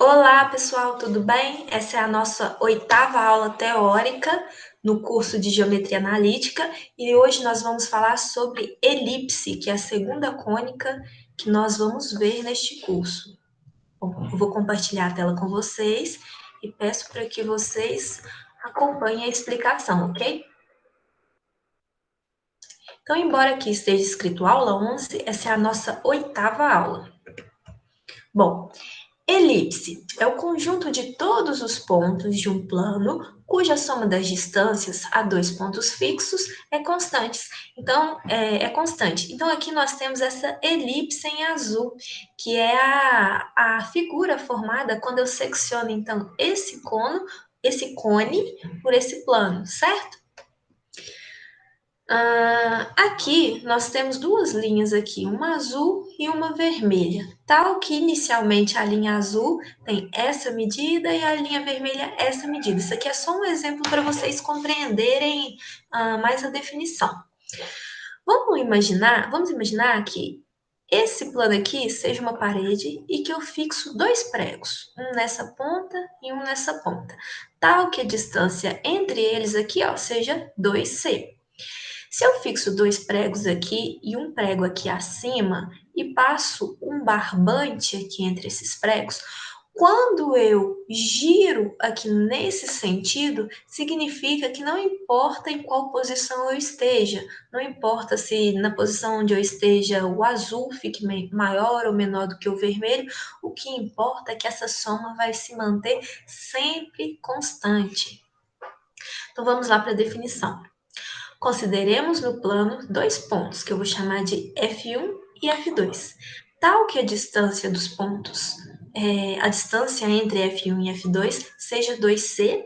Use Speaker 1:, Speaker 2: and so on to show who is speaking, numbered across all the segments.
Speaker 1: Olá, pessoal, tudo bem? Essa é a nossa oitava aula teórica no curso de Geometria Analítica e hoje nós vamos falar sobre elipse, que é a segunda cônica que nós vamos ver neste curso. Bom, eu vou compartilhar a tela com vocês e peço para que vocês acompanhem a explicação, ok? Então, embora aqui esteja escrito aula 11, essa é a nossa oitava aula. Bom, elipse é o conjunto de todos os pontos de um plano cuja soma das distâncias a dois pontos fixos é constante. É constante. Então, aqui nós temos essa elipse em azul, que é a figura formada quando eu secciono, então, esse cone por esse plano, certo? Aqui nós temos duas linhas aqui, uma azul e uma vermelha, tal que inicialmente a linha azul tem essa medida e a linha vermelha essa medida. Isso aqui é só um exemplo para vocês compreenderem mais a definição. Vamos imaginar que esse plano aqui seja uma parede e que eu fixo dois pregos, um nessa ponta e um nessa ponta, tal que a distância entre eles aqui, ó, seja 2c. Se eu fixo dois pregos aqui e um prego aqui acima e passo um barbante aqui entre esses pregos, quando eu giro aqui nesse sentido, significa que não importa em qual posição eu esteja, não importa se na posição onde eu esteja o azul fique maior ou menor do que o vermelho, o que importa é que essa soma vai se manter sempre constante. Então vamos lá para a definição. Consideremos no plano dois pontos, que eu vou chamar de F1 e F2, tal que a distância dos pontos, a distância entre F1 e F2 seja 2c,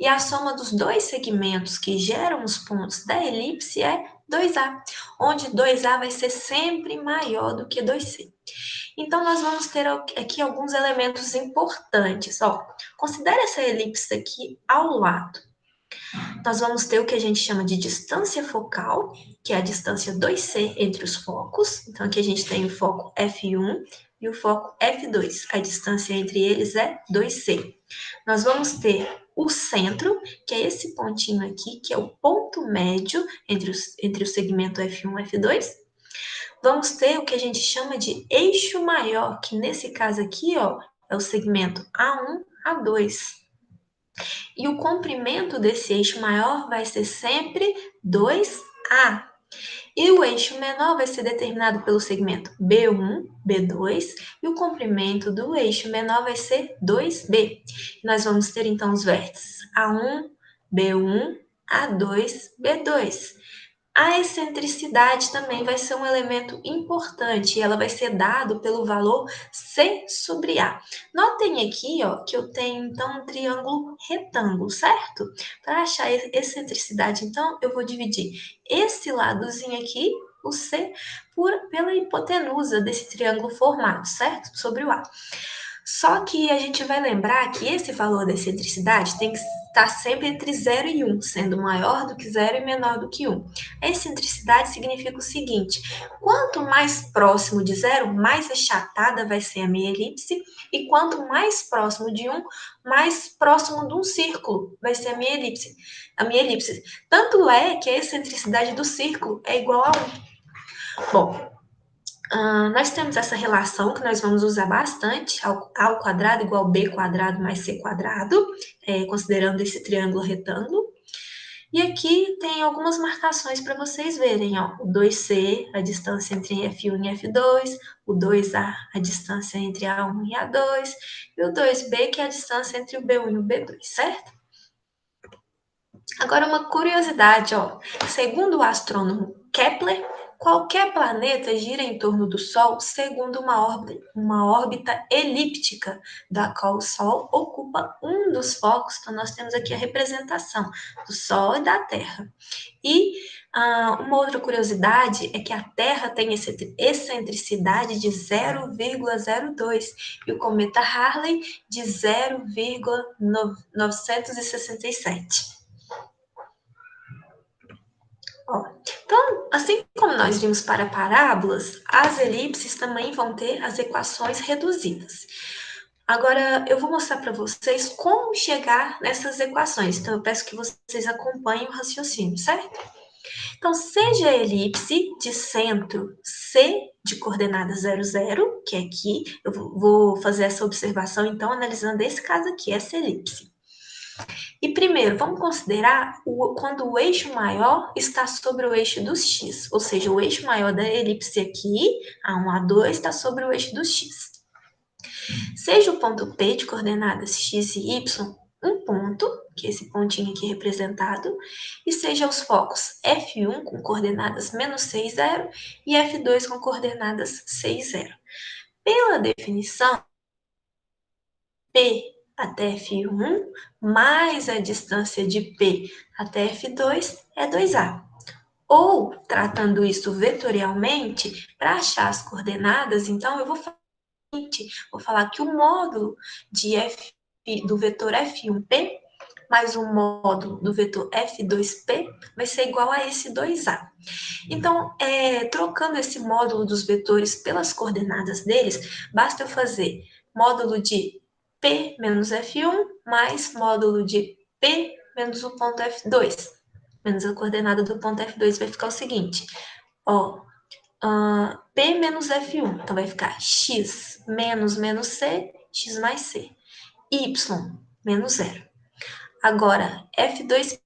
Speaker 1: e a soma dos dois segmentos que geram os pontos da elipse é 2a, onde 2a vai ser sempre maior do que 2c. Então, nós vamos ter aqui alguns elementos importantes. Considere essa elipse aqui ao lado. Nós vamos ter o que a gente chama de distância focal, que é a distância 2c entre os focos. Então, aqui a gente tem o foco F1 e o foco F2. A distância entre eles é 2c. Nós vamos ter o centro, que é esse pontinho aqui, que é o ponto médio entre o segmento F1 e F2. Vamos ter o que a gente chama de eixo maior, que nesse caso aqui, ó, é o segmento A1, A2. E o comprimento desse eixo maior vai ser sempre 2A. E o eixo menor vai ser determinado pelo segmento B1, B2, e o comprimento do eixo menor vai ser 2B. Nós vamos ter então os vértices A1, B1, A2, B2. A excentricidade também vai ser um elemento importante e ela vai ser dado pelo valor C sobre A. Notem aqui, ó, que eu tenho então um triângulo retângulo, certo? Para achar a excentricidade, então, eu vou dividir esse ladozinho aqui, o C, pela hipotenusa desse triângulo formado, certo? Sobre o A. Só que a gente vai lembrar que esse valor da excentricidade tem que estar sempre entre 0 e 1, sendo maior do que 0 e menor do que 1. A excentricidade significa o seguinte: quanto mais próximo de 0, mais achatada vai ser a minha elipse, e quanto mais próximo de 1, mais próximo de um círculo vai ser a minha elipse. Tanto é que a excentricidade do círculo é igual a 1. Bom, nós temos essa relação que nós vamos usar bastante, A ao quadrado igual B quadrado mais C quadrado, considerando esse triângulo retângulo. E aqui tem algumas marcações para vocês verem, ó, o 2C, a distância entre F1 e F2, o 2A, a distância entre A1 e A2, e o 2B, que é a distância entre o B1 e o B2, certo? Agora, uma curiosidade, ó. Segundo o astrônomo Kepler, qualquer planeta gira em torno do Sol segundo uma órbita elíptica, da qual o Sol ocupa um dos focos. Então, nós temos aqui a representação do Sol e da Terra. E uma outra curiosidade é que a Terra tem excentricidade de 0,02 e o cometa Halley de 0,967. Então, assim como nós vimos para parábolas, as elipses também vão ter as equações reduzidas. Agora, eu vou mostrar para vocês como chegar nessas equações. Então, eu peço que vocês acompanhem o raciocínio, certo? Então, seja a elipse de centro C de coordenada 0, 0, que é aqui, eu vou fazer essa observação, então, analisando esse caso aqui, essa elipse. E primeiro, vamos considerar quando o eixo maior está sobre o eixo dos x, ou seja, o eixo maior da elipse aqui, A1, A2, está sobre o eixo dos x. Seja o ponto P de coordenadas x e y um ponto, que é esse pontinho aqui representado, e seja os focos F1 com coordenadas menos 6, 0 e F2 com coordenadas 6, 0. Pela definição, P até F1 mais a distância de P até F2 é 2A. Ou, tratando isso vetorialmente, para achar as coordenadas, então eu vou falar que o módulo de F do vetor F1P mais o módulo do vetor F2P vai ser igual a esse 2A. Então, trocando esse módulo dos vetores pelas coordenadas deles, basta eu fazer módulo de P menos F1 mais módulo de P menos o ponto F2, menos a coordenada do ponto F2 vai ficar o seguinte, ó, P menos F1, então vai ficar x menos C, x mais c, y menos 0. Agora, F2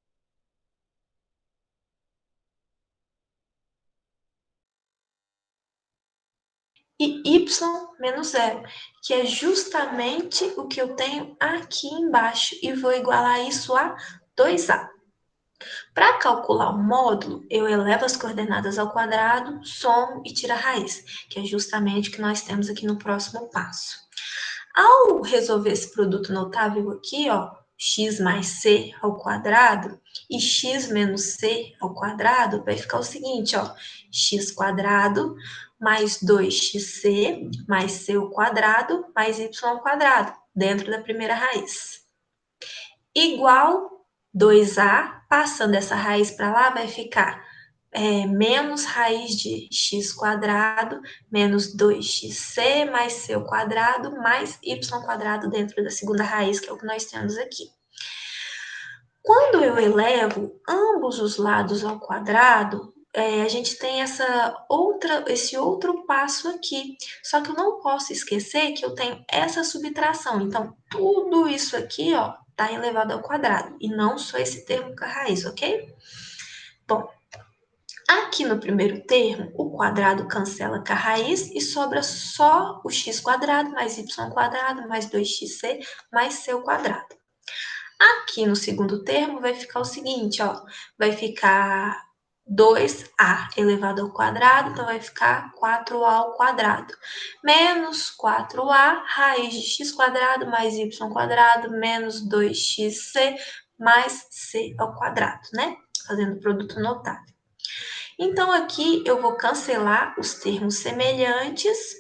Speaker 1: e y menos 0, que é justamente o que eu tenho aqui embaixo, e vou igualar isso a 2A. Para calcular o módulo, eu elevo as coordenadas ao quadrado, somo e tiro a raiz, que é justamente o que nós temos aqui no próximo passo. Ao resolver esse produto notável aqui, ó, x mais c ao quadrado e x menos c ao quadrado, vai ficar o seguinte, ó, x quadrado mais 2xc mais c ao quadrado mais y ao quadrado, dentro da primeira raiz. Igual 2a, passando essa raiz para lá, vai ficar menos raiz de x quadrado menos 2xc mais c ao quadrado mais y quadrado dentro da segunda raiz, que é o que nós temos aqui. Quando eu elevo ambos os lados ao quadrado, a gente tem esse outro passo aqui. Só que eu não posso esquecer que eu tenho essa subtração. Então, tudo isso aqui, ó, está elevado ao quadrado. E não só esse termo com a raiz, ok? Bom, aqui no primeiro termo, o quadrado cancela com a raiz e sobra só o x quadrado mais y quadrado mais 2xc mais c ao quadrado. Aqui no segundo termo vai ficar o seguinte, ó, vai ficar 2a elevado ao quadrado, então vai ficar 4a ao quadrado, menos 4a, raiz de x quadrado mais y quadrado, menos 2xc mais c ao quadrado, né? Fazendo produto notável. Então, aqui eu vou cancelar os termos semelhantes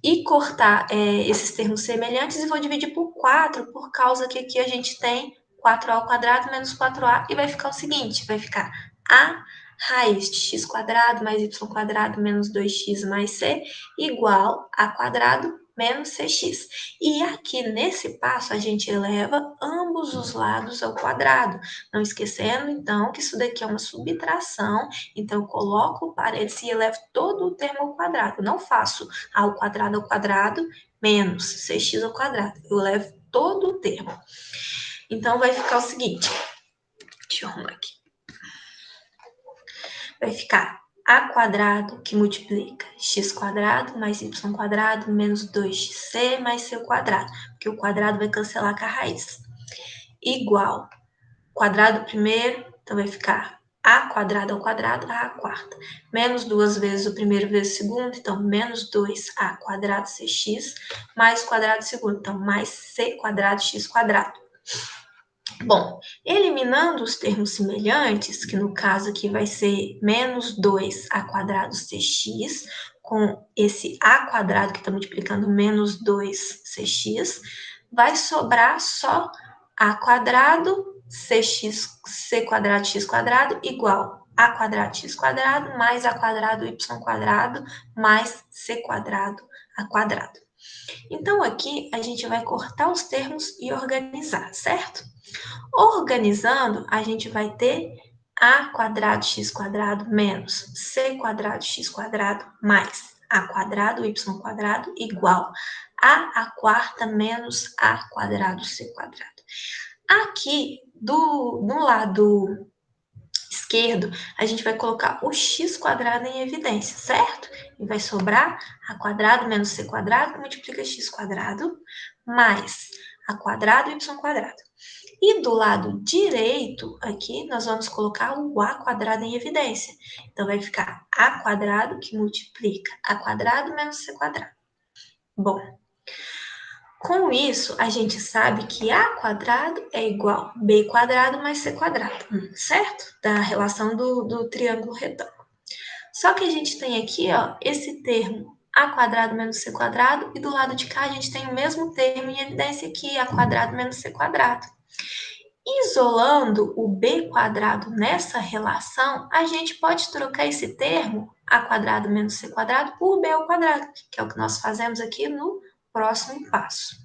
Speaker 1: e cortar esses termos semelhantes e vou dividir por 4, por causa que aqui a gente tem 4a ao quadrado menos 4a, e vai ficar o seguinte, vai ficar a raiz de x quadrado mais y quadrado menos 2x mais c igual a quadrado menos cx. E aqui nesse passo a gente eleva ambos os lados ao quadrado, não esquecendo então que isso daqui é uma subtração, então eu coloco o parênteses e elevo todo o termo ao quadrado, não faço a ao quadrado menos cx ao quadrado, eu levo todo o termo. Então vai ficar o seguinte, deixa eu arrumar aqui. Vai ficar a quadrado que multiplica x quadrado mais y quadrado menos 2xc mais c ao quadrado, porque o quadrado vai cancelar com a raiz. Igual quadrado primeiro, então vai ficar a quadrado ao quadrado, a quarta. Menos duas vezes o primeiro vezes o segundo, então menos 2a quadrado cx, mais quadrado segundo, então mais c quadrado x quadrado. Bom, eliminando os termos semelhantes, que no caso aqui vai ser menos 2a quadrado cx, com esse a quadrado que está multiplicando menos 2cx, vai sobrar só a quadrado cx, c quadrado x quadrado igual a quadrado x quadrado mais a quadrado y quadrado mais c quadrado a quadrado. Então, aqui a gente vai cortar os termos e organizar, certo? Organizando, a gente vai ter a quadrado x quadrado menos c quadrado x quadrado mais a quadrado y quadrado igual a quarta menos a quadrado c quadrado. Aqui, no lado esquerdo, a gente vai colocar o x quadrado em evidência, certo? E vai sobrar a quadrado menos c quadrado, que multiplica x quadrado, mais a quadrado y quadrado. E do lado direito, aqui, nós vamos colocar o a quadrado em evidência. Então, vai ficar a quadrado, que multiplica a quadrado menos c quadrado. Bom, com isso, a gente sabe que a quadrado é igual a b quadrado mais c quadrado, certo? Da relação do triângulo retângulo. Só que a gente tem aqui, ó, esse termo a quadrado menos c quadrado, e do lado de cá a gente tem o mesmo termo em evidência aqui, a quadrado menos c quadrado. Isolando o b quadrado nessa relação, a gente pode trocar esse termo, a quadrado menos c quadrado, por b ao quadrado, que é o que nós fazemos aqui no próximo passo.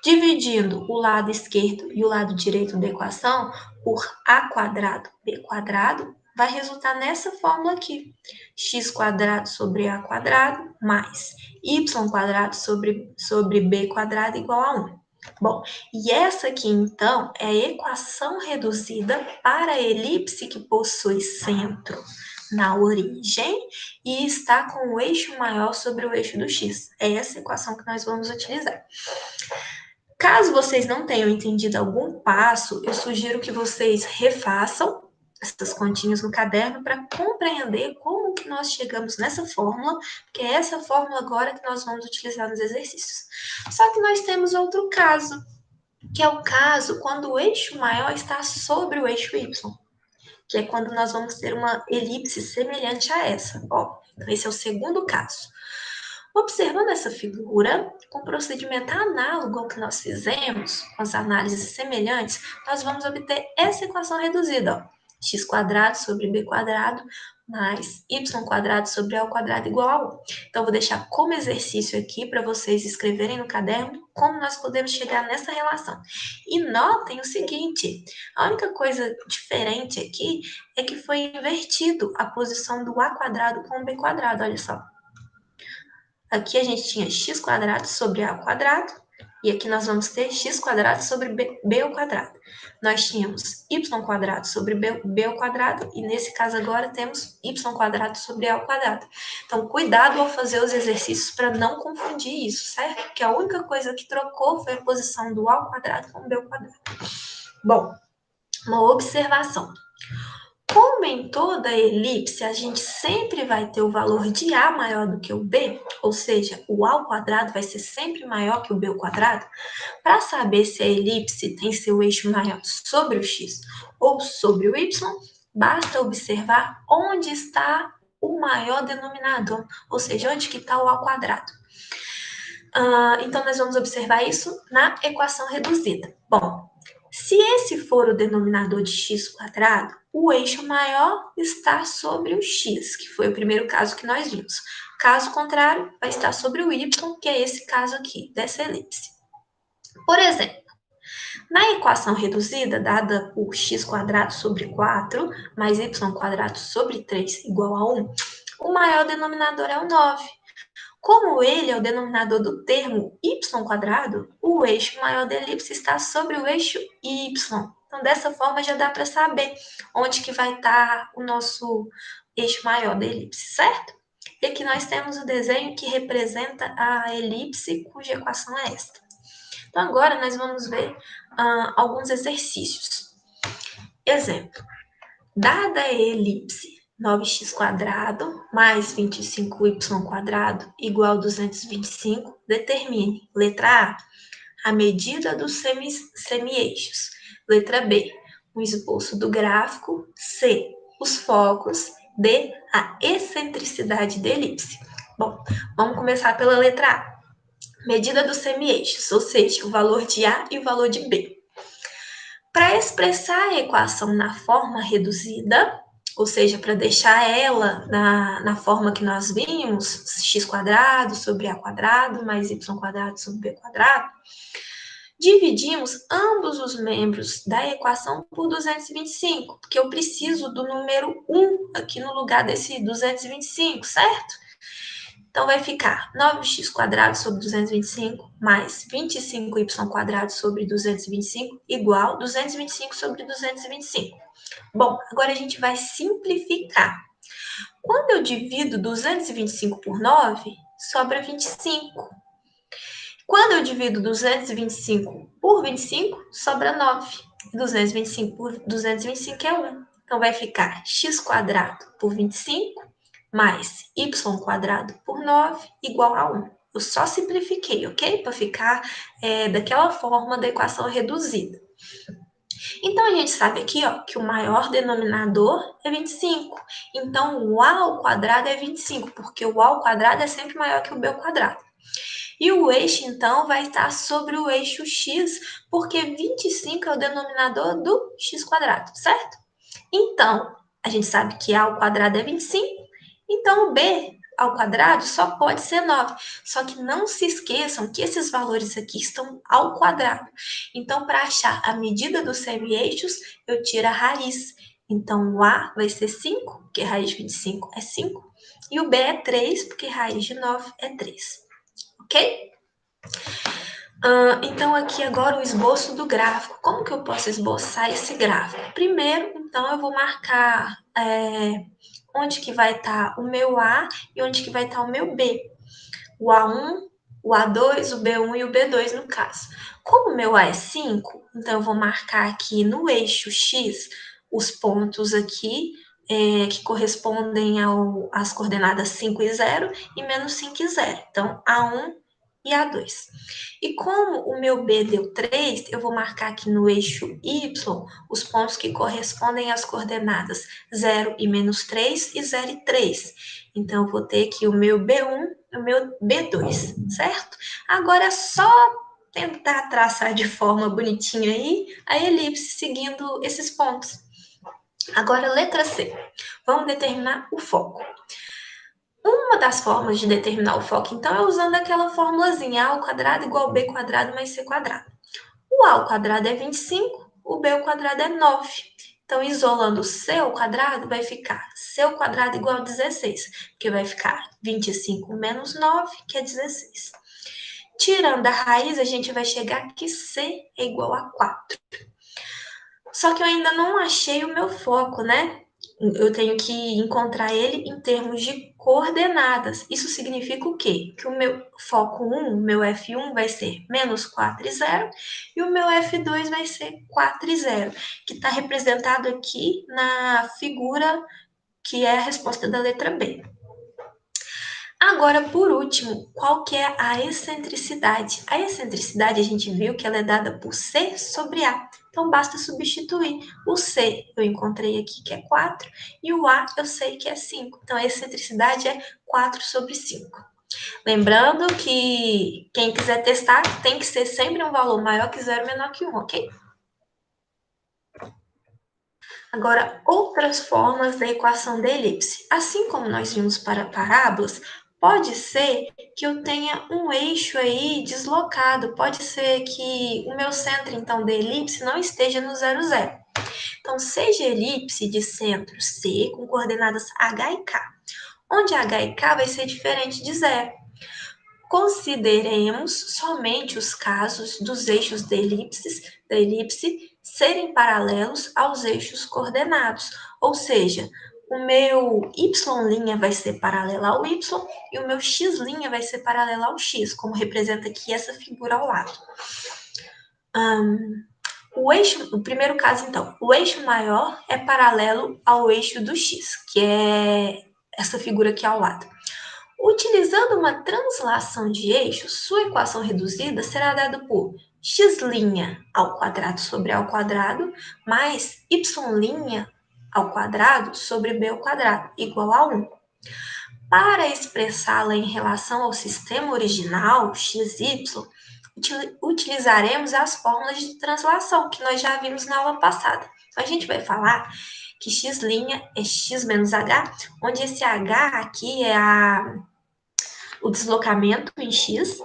Speaker 1: Dividindo o lado esquerdo e o lado direito da equação por a quadrado b quadrado, vai resultar nessa fórmula aqui. X quadrado sobre a quadrado mais y quadrado sobre b quadrado igual a 1. Bom, e essa aqui, então, é a equação reduzida para a elipse que possui centro na origem e está com o eixo maior sobre o eixo do x. É essa equação que nós vamos utilizar. Caso vocês não tenham entendido algum passo, eu sugiro que vocês refaçam essas continhas no caderno para compreender como que nós chegamos nessa fórmula, porque é essa fórmula agora que nós vamos utilizar nos exercícios. Só que nós temos outro caso, que é o caso quando o eixo maior está sobre o eixo y, que é quando nós vamos ter uma elipse semelhante a essa. Ó, então esse é o segundo caso. Observando essa figura, com o procedimento análogo ao que nós fizemos, com as análises semelhantes, nós vamos obter essa equação reduzida, ó, x quadrado sobre b quadrado mais y quadrado sobre a ao quadrado igual a 1. Então, vou deixar como exercício aqui para vocês escreverem no caderno como nós podemos chegar nessa relação. E notem o seguinte, a única coisa diferente aqui é que foi invertido a posição do a quadrado com o b quadrado, olha só. Aqui a gente tinha x quadrado sobre a ao quadrado, e aqui nós vamos ter x quadrado sobre b ao quadrado. Nós tínhamos y quadrado sobre b ao quadrado, e nesse caso agora temos y quadrado sobre a ao quadrado. Então, cuidado ao fazer os exercícios para não confundir isso, certo? Porque a única coisa que trocou foi a posição do a ao quadrado com b ao quadrado. Bom, uma observação. Como em toda elipse, a gente sempre vai ter o valor de a maior do que o b, ou seja, o a ao quadrado vai ser sempre maior que o b ao quadrado. Para saber se a elipse tem seu eixo maior sobre o x ou sobre o y, basta observar onde está o maior denominador, ou seja, onde que está o a ao quadrado. Então, nós vamos observar isso na equação reduzida. Bom, se esse for o denominador de x quadrado, o eixo maior está sobre o x, que foi o primeiro caso que nós vimos. Caso contrário, vai estar sobre o y, que é esse caso aqui, dessa elipse. Por exemplo, na equação reduzida, dada por x quadrado sobre 4, mais y quadrado sobre 3 igual a 1, o maior denominador é o 9. Como ele é o denominador do termo y quadrado, o eixo maior da elipse está sobre o eixo y. Então, dessa forma, já dá para saber onde que vai estar o nosso eixo maior da elipse, certo? E aqui nós temos o desenho que representa a elipse, cuja equação é esta. Então, agora nós vamos ver alguns exercícios. Exemplo, dada a elipse 9x² mais 25y² igual a 225, determine, letra A medida dos semi-eixos. Letra B, o esboço do gráfico. C, os focos. D, a excentricidade da elipse. Bom, vamos começar pela letra A. Medida dos semi-eixos, ou seja, o valor de A e o valor de B. Para expressar a equação na forma reduzida, ou seja, para deixar ela na forma que nós vimos, x² sobre a² mais y² sobre b², dividimos ambos os membros da equação por 225, porque eu preciso do número 1 aqui no lugar desse 225, certo? Então, vai ficar 9x² sobre 225 mais 25y² sobre 225 igual 225 sobre 225. Bom, agora a gente vai simplificar. Quando eu divido 225 por 9, sobra 25. Quando eu divido 225 por 25, sobra 9. 225 por 225 é 1. Então, vai ficar x² por 25 mais y² por 9 igual a 1. Eu só simplifiquei, ok? Para ficar daquela forma da equação reduzida. Então, a gente sabe aqui, ó, que o maior denominador é 25. Então, o a ao quadrado é 25, porque o a ao quadrado é sempre maior que o b ao quadrado. E o eixo, então, vai estar sobre o eixo x, porque 25 é o denominador do x², certo? Então, a gente sabe que a ao quadrado é 25, então o b ao quadrado só pode ser 9. Só que não se esqueçam que esses valores aqui estão ao quadrado. Então, para achar a medida dos semi-eixos, eu tiro a raiz. Então, o a vai ser 5, porque raiz de 25 é 5, e o b é 3, porque raiz de 9 é 3. Ok? Então, aqui agora o esboço do gráfico. Como que eu posso esboçar esse gráfico? Primeiro, então, eu vou marcar onde que vai estar o meu A e onde que vai estar o meu B. O A1, o A2, o B1 e o B2, no caso. Como o meu A é 5, então eu vou marcar aqui no eixo X os pontos aqui que correspondem às coordenadas 5 e 0 e menos 5 e 0. Então, A1 e A2. E como o meu B deu 3, eu vou marcar aqui no eixo Y os pontos que correspondem às coordenadas 0 e menos 3 e 0 e 3. Então, eu vou ter aqui o meu B1 e o meu B2, certo? Agora é só tentar traçar de forma bonitinha aí a elipse seguindo esses pontos. Agora, letra C. Vamos determinar o foco. Uma das formas de determinar o foco, então, é usando aquela formulazinha a ao quadrado igual a b² mais c². O a ao quadrado é 25, o b ao quadrado é 9. Então, isolando o c ao quadrado, vai ficar c ao quadrado igual a 16, porque vai ficar 25 menos 9, que é 16. Tirando a raiz, a gente vai chegar que c é igual a 4. Só que eu ainda não achei o meu foco, né? Eu tenho que encontrar ele em termos de coordenadas. Isso significa o quê? Que o meu foco 1, o meu F1 vai ser menos 4 e 0, e o meu F2 vai ser 4 e 0, que está representado aqui na figura que é a resposta da letra B. Agora, por último, qual que é a excentricidade? A excentricidade, a gente viu que ela é dada por C sobre A. Então, basta substituir. O C eu encontrei aqui que é 4 e o A eu sei que é 5. Então, a excentricidade é 4 sobre 5. Lembrando que quem quiser testar tem que ser sempre um valor maior que 0, menor que 1, ok? Agora, outras formas da equação da elipse. Assim como nós vimos para parábolas, pode ser que eu tenha um eixo aí deslocado, pode ser que o meu centro, então, da elipse não esteja no 0, 0. Então, seja elipse de centro C com coordenadas H e K, onde H e K vai ser diferente de 0. Consideremos somente os casos dos eixos da elipse serem paralelos aos eixos coordenados, ou seja, o meu y' vai ser paralelo ao y e o meu x' vai ser paralelo ao x, como representa aqui essa figura ao lado. O primeiro caso, então, o eixo maior é paralelo ao eixo do x, que é essa figura aqui ao lado. Utilizando uma translação de eixos, sua equação reduzida será dada por x' ao quadrado sobre a ao quadrado mais y' ao quadrado sobre b ao quadrado, igual a 1. Para expressá-la em relação ao sistema original, xy, utilizaremos as fórmulas de translação, que nós já vimos na aula passada. A gente vai falar que x' é x menos h, onde esse h aqui é o deslocamento em x,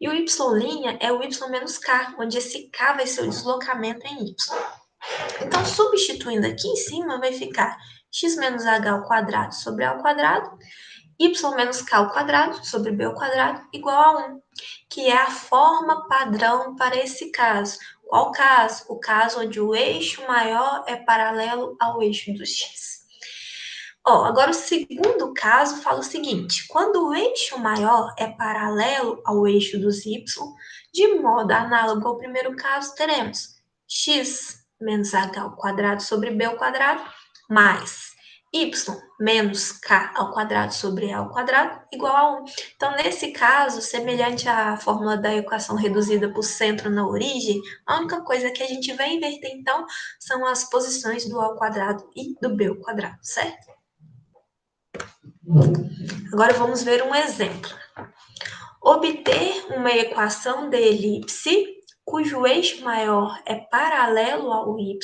Speaker 1: e o y' é o y menos k, onde esse k vai ser o deslocamento em y. Então, substituindo aqui em cima, vai ficar x menos h ao quadrado sobre a ao quadrado, y menos k ao quadrado sobre b ao quadrado igual a 1, que é a forma padrão para esse caso. Qual caso? O caso onde o eixo maior é paralelo ao eixo do x. Agora o segundo caso fala o seguinte: quando o eixo maior é paralelo ao eixo dos y, de modo análogo ao primeiro caso, teremos x menos h ao quadrado sobre b ao quadrado, mais y menos k ao quadrado sobre a ao quadrado, igual a 1. Então, nesse caso, semelhante à fórmula da equação reduzida por centro na origem, a única coisa que a gente vai inverter, então, são as posições do a ao quadrado e do b ao quadrado, certo? Agora vamos ver um exemplo. Obter uma equação de elipse cujo eixo maior é paralelo ao y,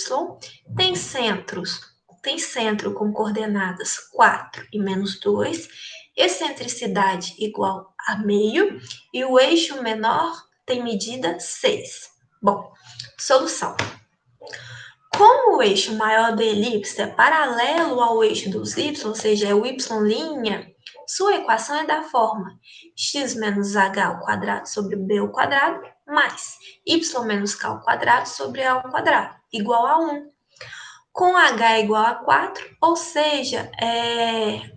Speaker 1: tem centro com coordenadas 4 e menos 2, excentricidade igual a meio e o eixo menor tem medida 6. Bom, solução. Como o eixo maior da elipse é paralelo ao eixo dos y, ou seja, é o y', sua equação é da forma x menos h ao quadrado sobre b ao quadrado mais y menos k ao quadrado sobre a ao quadrado, igual a 1. Com h igual a 4, ou seja,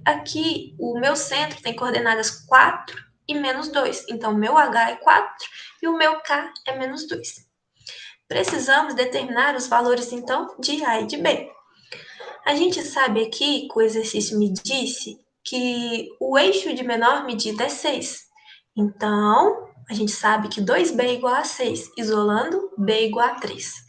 Speaker 1: aqui o meu centro tem coordenadas 4 e menos 2. Então, o meu h é 4 e o meu k é menos 2. Precisamos determinar os valores, então, de A e de B. A gente sabe aqui, que o exercício me disse que o eixo de menor medida é 6. Então, a gente sabe que 2B é igual a 6, isolando B é igual a 3.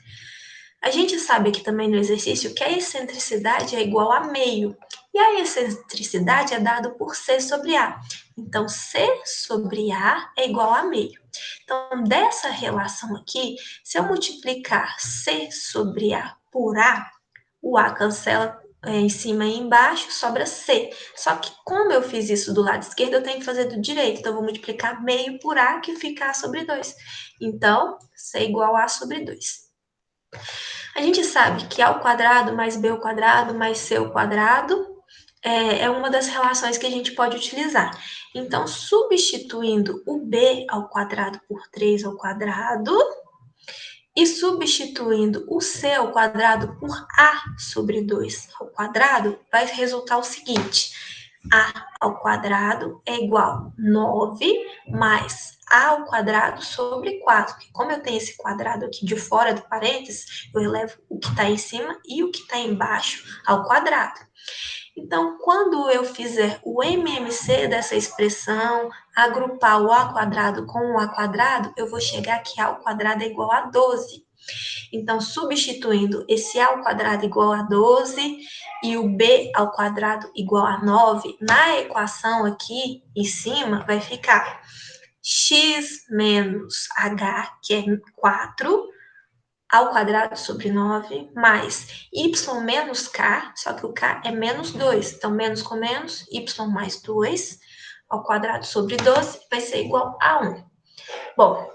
Speaker 1: A gente sabe aqui também no exercício que a excentricidade é igual a meio. E a excentricidade é dada por C sobre A. Então, C sobre A é igual a meio. Então, dessa relação aqui, se eu multiplicar C sobre A por A, o A cancela em cima e embaixo, sobra C. Só que como eu fiz isso do lado esquerdo, eu tenho que fazer do direito. Então, eu vou multiplicar meio por A, que fica A sobre 2. Então, C igual a A sobre 2. A gente sabe que A ao quadrado mais B ao quadrado mais C ao quadrado é uma das relações que a gente pode utilizar. Então, substituindo o B ao quadrado por 3 ao quadrado e substituindo o C ao quadrado por A sobre 2 ao quadrado, vai resultar o seguinte: A ao quadrado é igual a 9 mais A ao quadrado sobre 4. Porque como eu tenho esse quadrado aqui de fora do parênteses, eu elevo o que está em cima e o que está embaixo ao quadrado. Então, quando eu fizer o MMC dessa expressão, agrupar o A quadrado com o A quadrado, eu vou chegar que A ao quadrado é igual a 12. Então, substituindo esse A ao quadrado igual a 12 e o B ao quadrado igual a 9, na equação aqui em cima vai ficar x menos h, que é 4, ao quadrado sobre 9, mais y menos k, só que o k é menos 2. Então, menos com menos, y mais 2, ao quadrado sobre 12, vai ser igual a 1. Bom,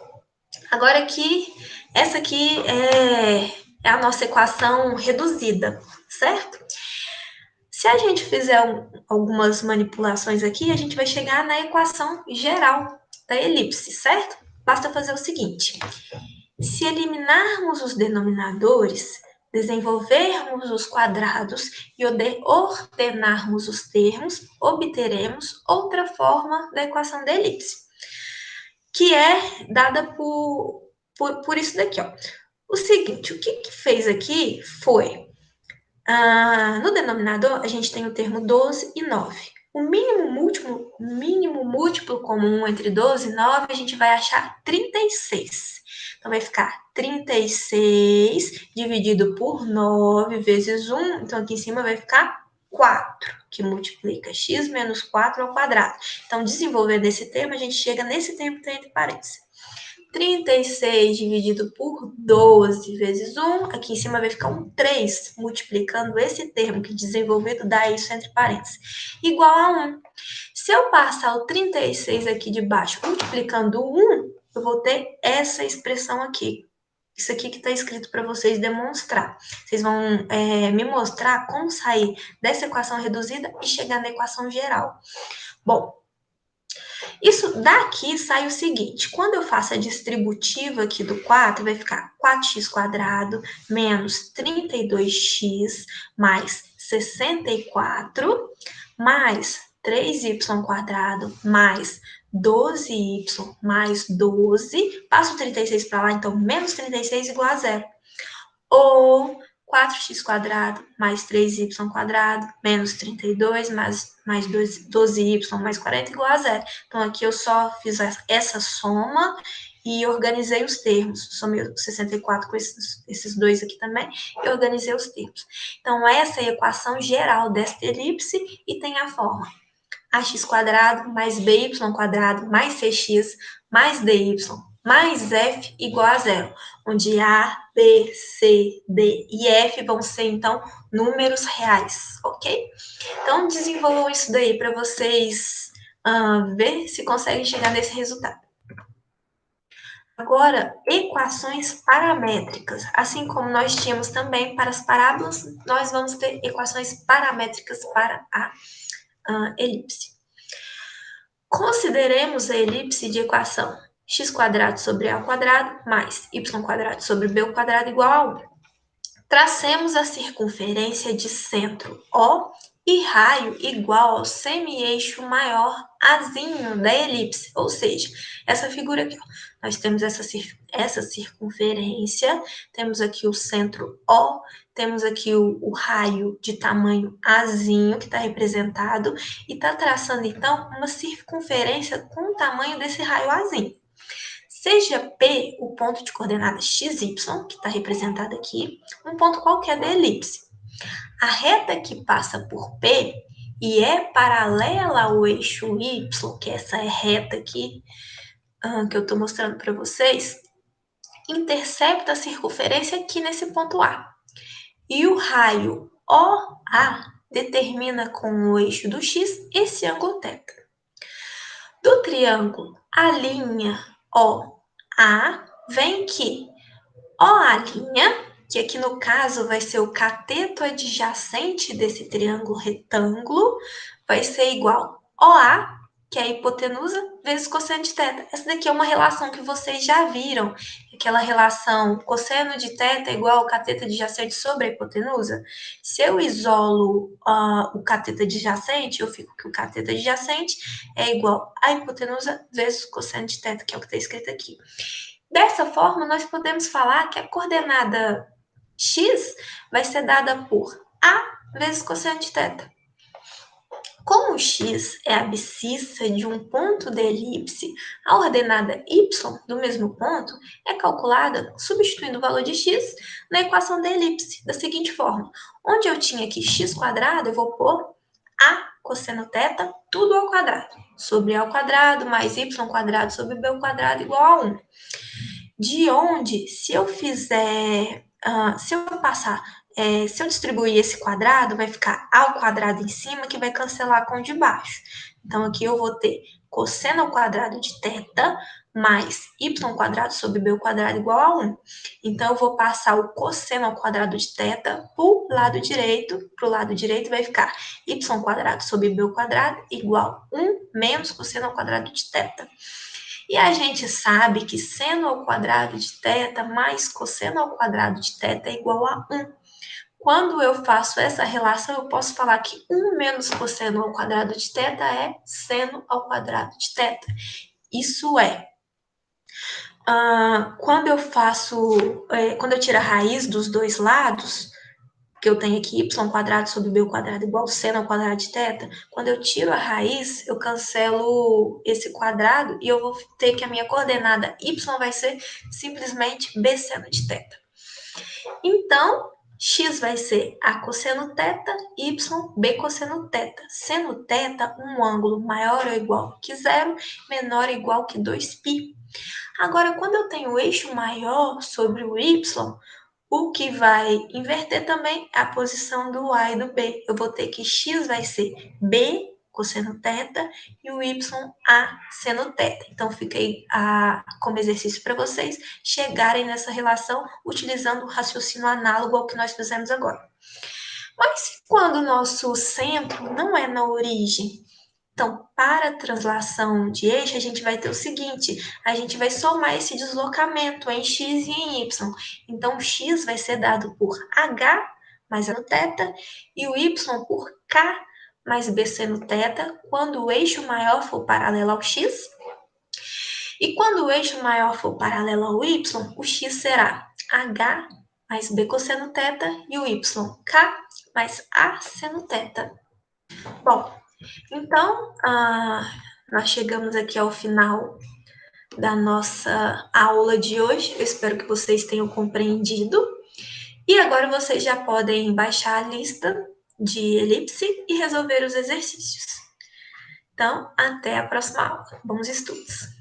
Speaker 1: agora aqui, essa aqui é a nossa equação reduzida, certo? Se a gente fizer algumas manipulações aqui, a gente vai chegar na equação geral da elipse, certo? Basta fazer o seguinte: se eliminarmos os denominadores, desenvolvermos os quadrados e ordenarmos os termos, obteremos outra forma da equação da elipse, que é dada por isso daqui, ó. O seguinte, o que fez aqui foi, no denominador, a gente tem o termo 12 e 9. O mínimo múltiplo comum entre 12 e 9, a gente vai achar 36. Então, vai ficar 36 dividido por 9 vezes 1. Então, aqui em cima vai ficar 4, que multiplica x menos 4 ao quadrado. Então, desenvolvendo esse termo, a gente chega nesse termo que está entre parênteses. 36 dividido por 12 vezes 1, aqui em cima vai ficar um 3, multiplicando esse termo que desenvolvido dá isso entre parênteses, igual a 1. Se eu passar o 36 aqui de baixo multiplicando 1, eu vou ter essa expressão aqui. Isso aqui que está escrito para vocês demonstrar. Vocês vão me mostrar como sair dessa equação reduzida e chegar na equação geral. Bom, isso daqui sai o seguinte, quando eu faço a distributiva aqui do 4, vai ficar 4x² menos 32x mais 64 mais 3y² mais 12y mais 12, passo o 36 para lá, então menos 36 igual a zero. Ou 4x² mais 3y² menos 32 mais 12y mais 40 igual a zero. Então, aqui eu só fiz essa soma e organizei os termos. Somei o 64 com esses dois aqui também e organizei os termos. Então, essa é a equação geral desta elipse e tem a forma ax² mais by² mais cx mais dy mais f igual a zero, onde A, B, C, D e F vão ser, então, números reais, ok? Então, desenvolvam isso daí para vocês ver se conseguem chegar nesse resultado. Agora, equações paramétricas. Assim como nós tínhamos também para as parábolas, nós vamos ter equações paramétricas para a elipse. Consideremos a elipse de equação x² sobre a² mais y² sobre b² igual a 1. Tracemos a circunferência de centro O e raio igual ao semi-eixo maior Azinho da elipse, ou seja, essa figura aqui, ó, nós temos essa circunferência, temos aqui o centro O, temos aqui o raio de tamanho Azinho, que está representado, e está traçando, então, uma circunferência com o tamanho desse raio Azinho. Seja P o ponto de coordenada XY, que está representado aqui, um ponto qualquer da elipse. A reta que passa por P e é paralela ao eixo Y, que essa é reta aqui, que eu estou mostrando para vocês, intercepta a circunferência aqui nesse ponto A. E o raio OA determina com o eixo do X esse ângulo θ. Do triângulo a linha OA, vem que OA', que aqui no caso vai ser o cateto adjacente desse triângulo retângulo, vai ser igual OA, que é a hipotenusa, vezes cosseno de θ. Essa daqui é uma relação que vocês já viram, aquela relação cosseno de θ é igual ao cateto adjacente sobre a hipotenusa. Se eu isolo o cateto adjacente, eu fico que o cateto adjacente é igual a hipotenusa vezes cosseno de θ, que é o que está escrito aqui. Dessa forma, nós podemos falar que a coordenada x vai ser dada por A vezes cosseno de θ. Como o x é a abscissa de um ponto da elipse, a ordenada y do mesmo ponto é calculada substituindo o valor de x na equação da elipse, da seguinte forma. Onde eu tinha aqui x², eu vou pôr A cosseno θ, tudo ao quadrado. Sobre A ao quadrado mais y² sobre b² igual a 1. De onde, se eu fizer, se eu passar, se eu distribuir esse quadrado, vai ficar A² em cima, que vai cancelar com o de baixo. Então, aqui eu vou ter cosseno ao quadrado de θ mais y² sobre b² igual a 1. Então, eu vou passar o cosseno ao quadrado de θ para o lado direito vai ficar y² sobre b² igual a 1 menos cosseno ao quadrado de θ. E a gente sabe que seno ao quadrado de θ mais cosseno ao quadrado de θ é igual a 1. Quando eu faço essa relação, eu posso falar que 1 menos cosseno ao quadrado de θ é seno ao quadrado de θ. Isso é, quando eu tiro a raiz dos dois lados, que eu tenho aqui y² sobre b² igual seno ao quadrado de θ, quando eu tiro a raiz, eu cancelo esse quadrado e eu vou ter que a minha coordenada y vai ser simplesmente b seno de θ. Então, x vai ser a cosseno θ, y b cosseno θ. Seno θ, um ângulo maior ou igual que zero, menor ou igual que 2π. Agora, quando eu tenho o eixo maior sobre o y, o que vai inverter também é a posição do A e do B. Eu vou ter que x vai ser B cosseno θ e o y A seno θ. Então, fica aí como exercício para vocês chegarem nessa relação utilizando o raciocínio análogo ao que nós fizemos agora. Mas quando o nosso centro não é na origem, então, para a translação de eixo, a gente vai ter o seguinte, a gente vai somar esse deslocamento em x e em y. Então, x vai ser dado por h mais seno θ e o y por k mais b seno θ, quando o eixo maior for paralelo ao x. E quando o eixo maior for paralelo ao y, o x será h mais b cosseno θ e o y k mais a seno θ. Bom, então, nós chegamos aqui ao final da nossa aula de hoje. Eu espero que vocês tenham compreendido. E agora vocês já podem baixar a lista de elipse e resolver os exercícios. Então, até a próxima aula. Bons estudos!